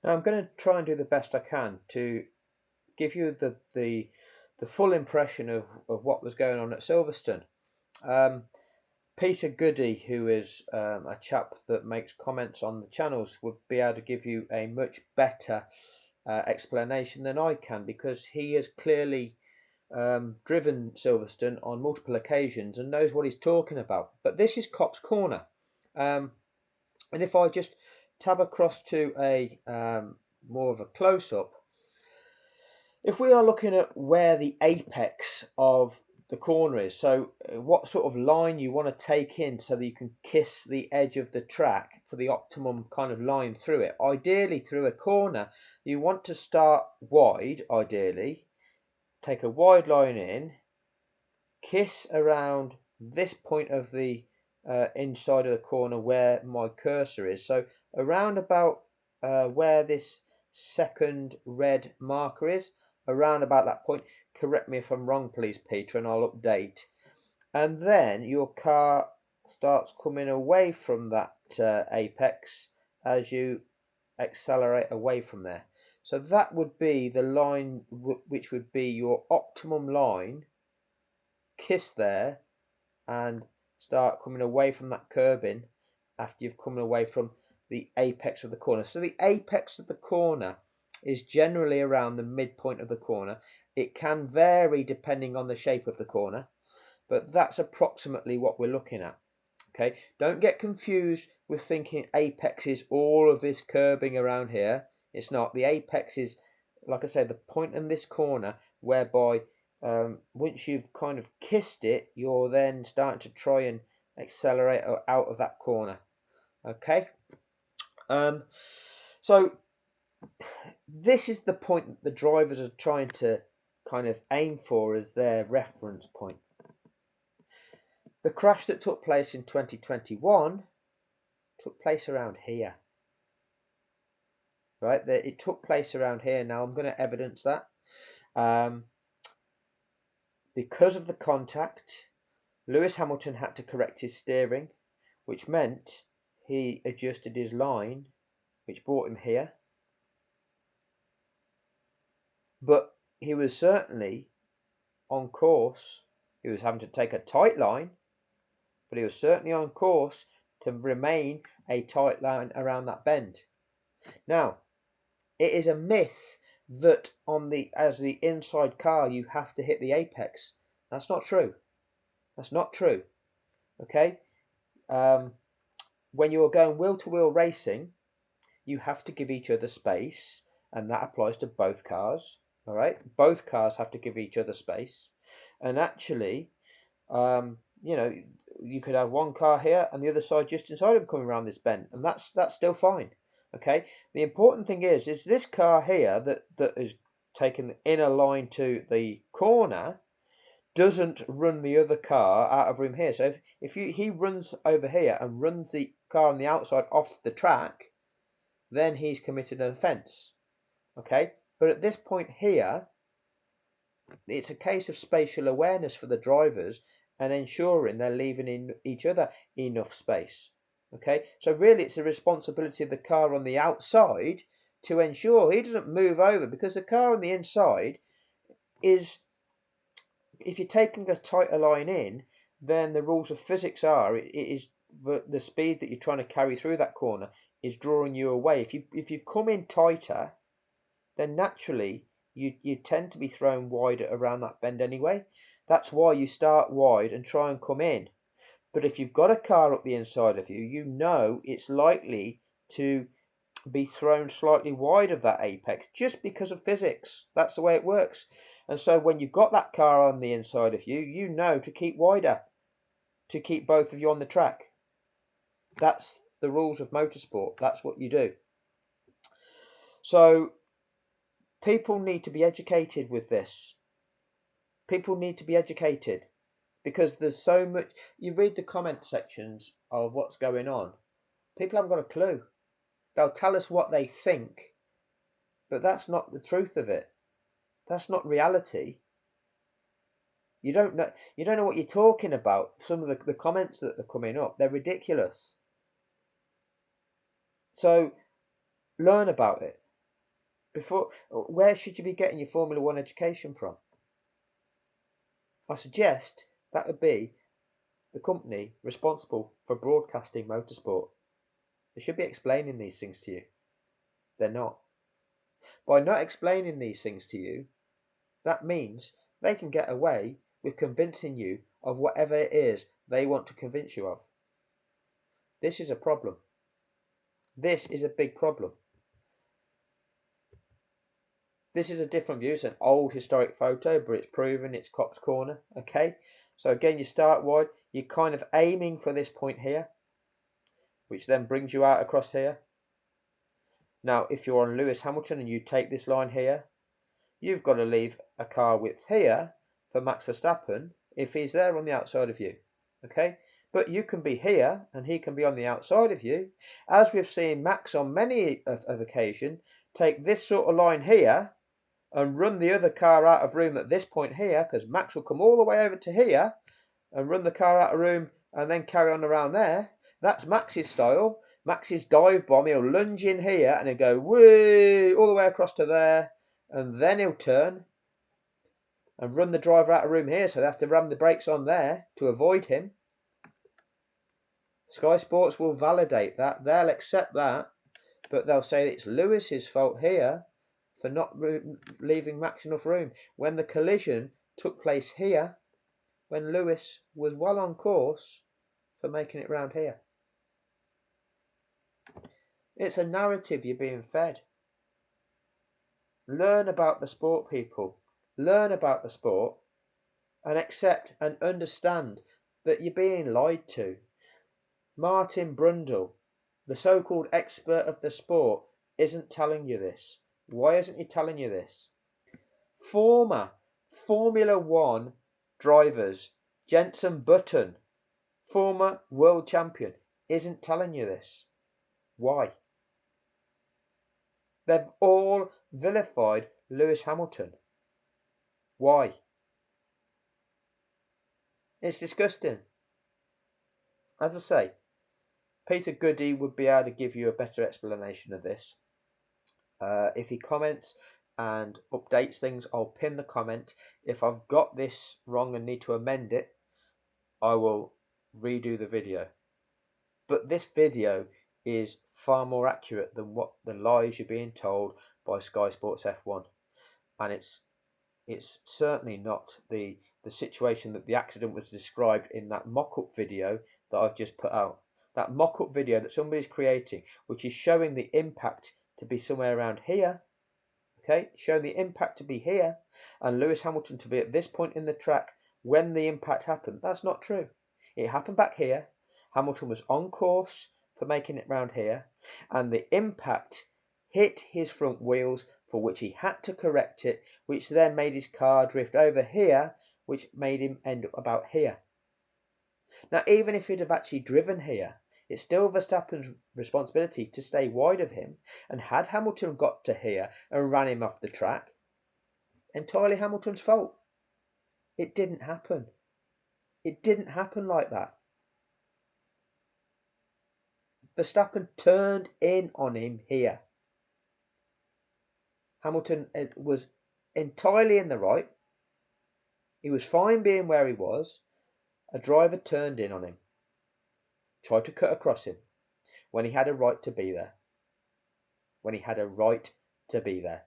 Now I'm going to try and do the best I can to give you the full impression of what was going on at Silverstone. Um, Peter Goody, who is a chap that makes comments on the channels, would be able to give you a much better explanation than I can, because he has clearly driven Silverstone on multiple occasions and knows what he's talking about. But this is Copse Corner. Um, and if I just tab across to a more of a close-up, if we are looking at where the apex of the corner is, so what sort of line you want to take in so that you can kiss the edge of the track for the optimum kind of line through it. Ideally, through a corner, you want to start wide, ideally, take a wide line in, kiss around this point of the inside of the corner where my cursor is. So around about where this second red marker is, around about that point. Correct me if I'm wrong, please, Peter, and I'll update. And then your car starts coming away from that apex as you accelerate away from there. So that would be the line which would be your optimum line. Kiss there and start coming away from that curbing after you've come away from the apex of the corner. So the apex of the corner is generally around the midpoint of the corner. It can vary depending on the shape of the corner, but that's approximately what we're looking at. Okay, don't get confused with thinking apex is all of this curbing around here. It's not. The apex is, like I said, the point in this corner whereby once you've kind of kissed it, you're then starting to try and accelerate out of that corner. Okay, um, so this is the point that the drivers are trying to kind of aim for as their reference point. The crash that took place in 2021 took place around here, right? It took place around here. Now I'm going to evidence that. Because of the contact, Lewis Hamilton had to correct his steering, which meant he adjusted his line, which brought him here. But he was certainly on course. He was having to take a tight line, but he was certainly on course to remain a tight line around that bend. Now, it is a myth that as the inside car you have to hit the apex. That's not true. That's not true. Okay. When you're going wheel to wheel racing, you have to give each other space, and that applies to both cars. All right, both cars have to give each other space, and actually, you know, you could have one car here and the other side just inside him coming around this bend, and that's still fine. Okay, the important thing is this car here that is taking the inner line to the corner doesn't run the other car out of room here. So if he runs over here and runs the car on the outside off the track, then he's committed an offence. Okay, but at this point here, it's a case of spatial awareness for the drivers and ensuring they're leaving in each other enough space. Okay, so really it's a responsibility of the car on the outside to ensure he doesn't move over, because the car on the inside is, if you're taking a tighter line in, then the rules of physics are it is the speed that you're trying to carry through that corner is drawing you away. If you come in tighter, then naturally you tend to be thrown wider around that bend anyway. That's why you start wide and try and come in. But if you've got a car up the inside of you, you know it's likely to be thrown slightly wide of that apex just because of physics. That's the way it works. And so when you've got that car on the inside of you, you know to keep wider, to keep both of you on the track. That's the rules of motorsport. That's what you do. So people need to be educated with this. People need to be educated, because there's so much. You read the comment sections of what's going on, people haven't got a clue. They'll tell us what they think, but that's not the truth of it. That's not reality. You don't know what you're talking about. Some of the comments that are coming up, they're ridiculous. So learn about it. Where should you be getting your Formula One education from? I suggest that would be the company responsible for broadcasting motorsport. They should be explaining these things to you. They're not. By not explaining these things to you, that means they can get away with convincing you of whatever it is they want to convince you of. This is a problem. This is a big problem. This is a different view. It's an old historic photo, but it's proven it's Copse corner. Okay, so again, you start wide. You're kind of aiming for this point here, which then brings you out across here. Now, if you're on Lewis Hamilton and you take this line here, you've got to leave a car width here for Max Verstappen if he's there on the outside of you. Okay, but you can be here and he can be on the outside of you, as we've seen Max on many of occasion take this sort of line here and run the other car out of room at this point here, because Max will come all the way over to here and run the car out of room and then carry on around there. That's Max's style. Max's dive bomb, he'll lunge in here and he'll go whee all the way across to there, and then he'll turn and run the driver out of room here, so they have to ram the brakes on there to avoid him. Sky Sports will validate that. They'll accept that, but they'll say it's Lewis's fault here for not leaving Max enough room when the collision took place here, when Lewis was well on course for making it round here. It's a narrative you're being fed. Learn about the sport, people. Learn about the sport and accept and understand that you're being lied to. Martin Brundle, the so-called expert of the sport, isn't telling you this. Why isn't he telling you this? Former Formula One drivers, Jenson Button, former world champion, isn't telling you this. Why? They've all vilified Lewis Hamilton. Why? It's disgusting. As I say, Peter Goody would be able to give you a better explanation of this. If he comments and updates things, I'll pin the comment. If I've got this wrong and need to amend it, I will redo the video. But this video is far more accurate than what the lies you're being told by Sky Sports F1, and it's certainly not the situation that the accident was described in that mock-up video that I've just put out. That mock-up video that somebody's creating, which is showing the impact to be somewhere around here, okay, showing the impact to be here, and Lewis Hamilton to be at this point in the track when the impact happened. That's not true. It happened back here. Hamilton was on course for making it round here, and the impact hit his front wheels, for which he had to correct it, which then made his car drift over here, which made him end up about here. Now, even if he'd have actually driven here, it's still Verstappen's responsibility to stay wide of him, and had Hamilton got to here and ran him off the track, entirely Hamilton's fault. It didn't happen. It didn't happen like that. Verstappen turned in on him here. Hamilton was entirely in the right. He was fine being where he was. A driver turned in on him, tried to cut across him when he had a right to be there. When he had a right to be there.